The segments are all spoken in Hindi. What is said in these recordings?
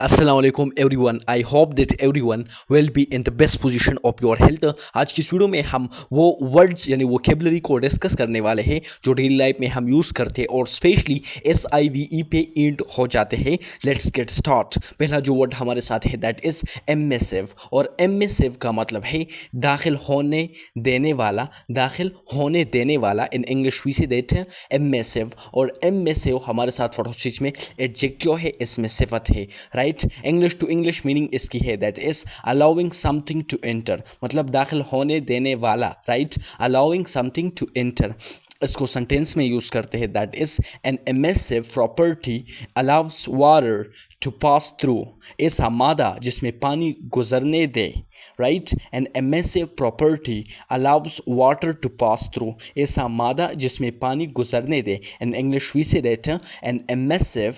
Assalamualaikum everyone. I hope that everyone will be in the best position of your health. आज की इस वीडियो में हम वो वर्ड्स यानी वोकेबलरी को डिस्कस करने वाले हैं जो डेली लाइफ में हम यूज़ करते हैं और स्पेशली SIVE पे एंड हो जाते हैं. Let's get start. पहला जो वर्ड हमारे साथ है दैट इज़ एमिसिव. और एमिसिव का मतलब है दाखिल होने देने वाला, दाखिल होने देने वाला. In English we say that emissive. और एमिसिव हमारे साथ फटोसिस में एडजेक्टिव है, इसमें सिफत है. Right, English to English meaning इसकी है that is allowing something to enter, मतलब दाखिल होने देने वाला. Right, allowing something to enter. इसको सेंटेंस में यूज़ करते हैं that is an emissive property allows water to pass through. ऐसा मादा जिसमें पानी गुजरने दे. Right, an emissive property allows water to pass through. ऐसा मादा जिसमें पानी गुजरने दे. In English we say that an emissive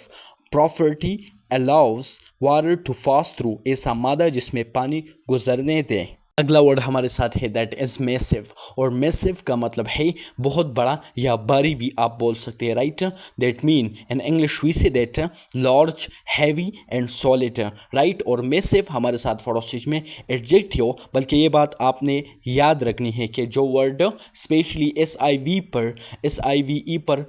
property allows water to pass through. ऐसा मादा जिसमें पानी गुजरने दे. अगला वर्ड हमारे साथ है दैट इज़ मैसिव. और मैसिव का मतलब है बहुत बड़ा या भारी भी आप बोल सकते हैं. Right, that mean in English we say that large, heavy and solid. Right, और मैसिव हमारे साथ फॉरोसिस में एडजेक्टिव. बल्कि ये बात आपने याद रखनी है कि जो वर्ड स्पेशली SIV पर, SIVE पर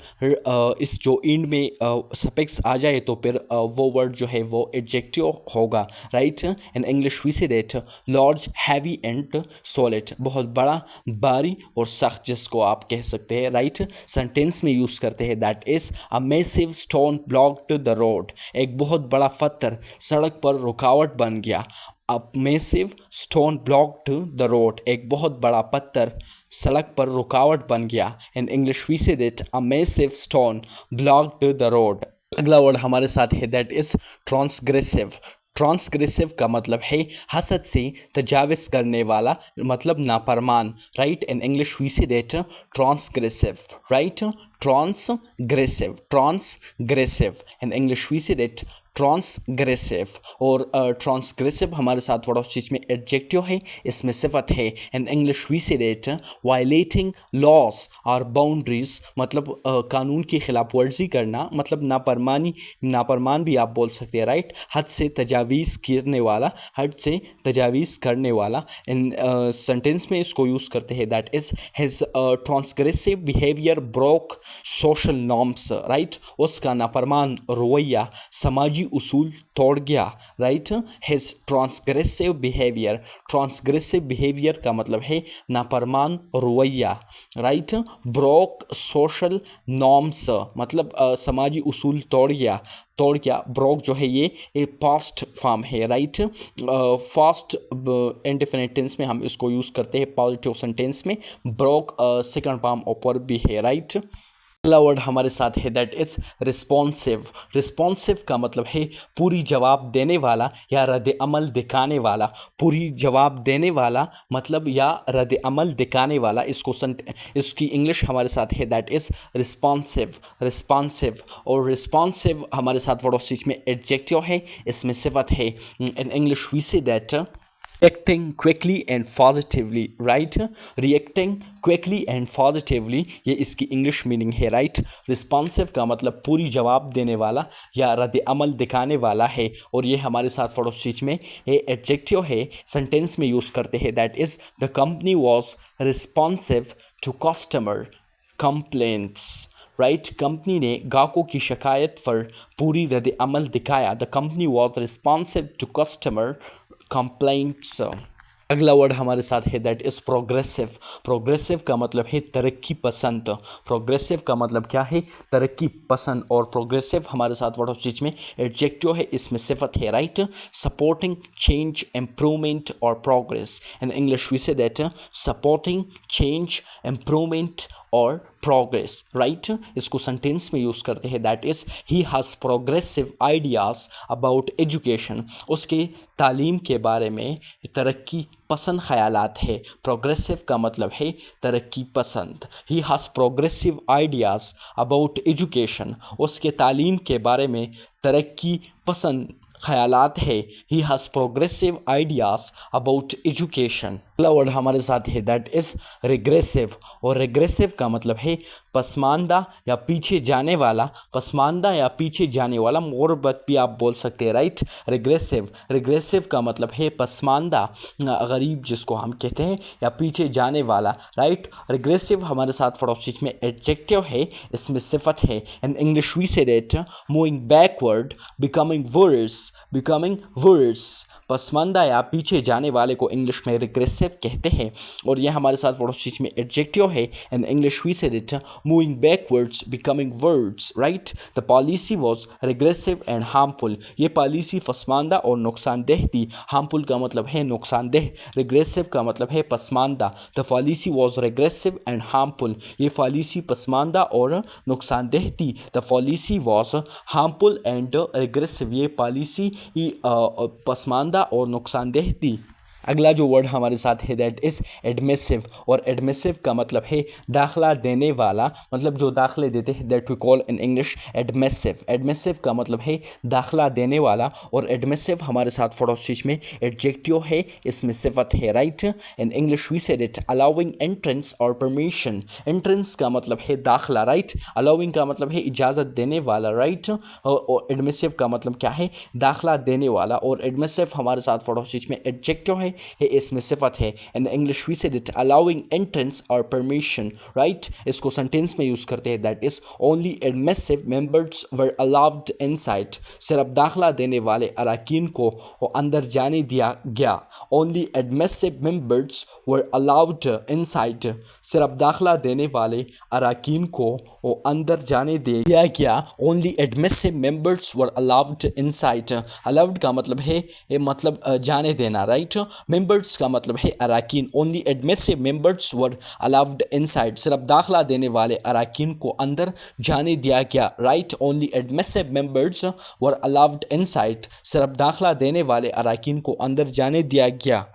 इस जो एंड में सफिक्स आ जाए तो फिर वो वर्ड जो है वो एडजेक्टिव होगा. Right, in English we say that large, heavy and solid, बहुत बड़ा, भारी और सख्त जिसको आप कह सकते हैं. राइट, सेंटेंस में यूज़ करते हैं that is a massive stone blocked the road. एक बहुत बड़ा पत्थर सड़क पर रुकावट बन गया. A massive stone blocked the road, एक बहुत बड़ा पत्थर सड़क पर रुकावट बन गया. In English we say that a massive stone blocked the road. अगला वर्ड हमारे साथ है दैट इज़ ट्रांसग्रेसिव. ट्रांसग्रेसिव का मतलब है हसद से तजाविज़ करने वाला, मतलब नाफरमान. Right, in English we say that transgressive. Right, transgressive, transgressive. In English we say that transgressive. और ट्रांसग्रेसिव हमारे साथ थोड़ा चीज़ में एडजेक्टिव है, इसमें सिफत है. In English we say that violating laws और बाउंड्रीज, मतलब कानून की खिलाफ वर्जी करना, मतलब नाफरमान भी आप बोल सकते हैं. राइट, हद से तजावीज़ करने वाला, हद से तजावीज़ करने वाला. इन सेंटेंस में इसको यूज़ करते हैं that is his ट्रांसग्रेसिव behaviour broke social norms. Right, उसका नाफरमान रवैया समाजी उसूल तोड़ गया. Right, his ट्रांसग्रेसिव behaviour. ट्रांसग्रेसिव बिहेवियर का मतलब है नाफरमान रवैया. राइट, ब्रोक सोशल नॉर्म्स, मतलब समाजी उसूल तोड़ गया. ब्रोक जो है ये पास्ट फॉर्म है. राइट, फास्ट इंडेफिनिट टेंस में हम इसको यूज़ करते हैं. पॉजिटिव सेंटेंस में ब्रोक सेकंड फॉर्म ऊपर भी है. राइट, अगला वर्ड हमारे साथ है दैट इज़ रिस्पॉन्सिव. रिस्पॉन्सिव का मतलब है पूरी जवाब देने वाला या रद्द अमल दिखाने वाला. पूरी जवाब देने वाला मतलब या रद्द अमल दिखाने वाला. इसकी इंग्लिश हमारे साथ है दैट इज़ रिस्पॉन्सिव. रिस्पॉन्सिव. और रिस्पॉन्सिव हमारे साथ पड़ोसी में एडजेक्टिव है, इसमें सिफत है. In English we say that reacting quickly and positively. Right, reacting quickly and positively, ये इसकी इंग्लिश मीनिंग है. राइट, रिस्पॉन्सिव का मतलब पूरी जवाब देने वाला या रद्द अमल दिखाने वाला है. और ये हमारे साथ पड़ोसी में ये एडजेक्टिव है, सेंटेंस में यूज़ करते हैं that is the company was responsive to customer complaints. Right, company ने ग्राहकों की शिकायत पर पूरी रद्द अमल दिखाया. The company was responsive to customer complaints. अगला वर्ड हमारे साथ है दैट इज़ प्रोग्रेसिव. प्रोग्रेसिव का मतलब है तरक्की पसंद. प्रोग्रेसिव का मतलब क्या है? तरक्की पसंद. और प्रोग्रेसिव हमारे साथ वर्ड चीज में एडजेक्टिव है, इसमें सिफत है. राइट, सपोर्टिंग चेंज, इम्प्रूवमेंट और progress. In English we say that supporting change, improvement और प्रोग्रेस. राइट, इसको सेंटेंस में यूज़ करते हैं that is he has progressive ideas about education. उसके तालीम के बारे में तरक्की पसंद ख़यालात है. प्रोग्रेसिव का मतलब है तरक्की पसंद. ही has progressive ideas about education. उसके तालीम के बारे में तरक्की पसंद ख़यालात है. ही has progressive ideas about education. अगला वर्ड हमारे साथ है दैट इज़ रिग्रेसिव. और रेग्रेसिव का मतलब है पसमानदा या पीछे जाने वाला, पसमानदा या पीछे जाने वाला, मोरबत भी आप बोल सकते हैं, राइट। रेग्रेसिव का मतलब है पसमानदा, गरीब जिसको हम कहते हैं, या पीछे जाने वाला, राइट। रेग्रेसिव हमारे साथ पड़ोसी में एडजेक्टिव है, इसमें सिफत है। In English we said it moving backward, becoming worse. पसमानदा या पीछे जाने वाले को इंग्लिश में रिग्रेसिव कहते हैं, और यह हमारे साथ पड़ोसी में एडजेक्टिव है। In English we said it moving backwards, becoming words, right. The policy was regressive and harmful. ये पॉलिसी पसमानदा और नुकसानदेह थी। हार्मफुल का मतलब है नुकसानदेह, रिग्रेसिव का मतलब है पसमानदा। The policy was regressive and harmful. ये पॉलिसी पसमानदा और नुकसानदेह थी। The policy was harmful and regressive. ये पॉलिसी पसमानदा और नुकसानदेह थी। अगला जो वर्ड हमारे साथ है दैट इज़ एडमिसिव, और एडमिसिव का मतलब है दाखला देने वाला, मतलब जो दाखले देते हैं, that we call in English admissive. Admissive का मतलब है दाखला देने वाला, और एडमिसिव हमारे साथ पड़ोसी में एडजेक्टिव है, इसमें सिफत है, right. In English we said it allowing entrance और परमिशन। एंट्रेंस का मतलब है दाखला, राइट। अलाउइंग का मतलब है इजाज़त देने वाला, राइट। और एडमिसिव का मतलब क्या है, दाखला देने वाला, और एडमिसिव हमारे साथ पड़ोसी में एडजेक्टिव है, इसमें सिफत है। In English we said it allowing entrance और परमिशन, राइट। इसको सेंटेंस में यूज़ करते हैं, that is only admissive members were allowed inside. सिर्फ दाखला देने वाले अरकान को अंदर जाने दिया गया। Only admissive members were allowed inside. सिर्फ दाखला देने वाले अरकान को अंदर जाने दिया गया। Only admissive members were allowed inside. Allowed का मतलब है मतलब जाने देना, राइट। मेंबर्स का मतलब है अरकान। Only admissive members were allowed inside. सिर्फ दाखला देने वाले अरकान को अंदर जाने दिया गया, right. Only admissive members were allowed inside. सिर्फ दाखला देने वाले अरकान को अंदर जाने दिया गया।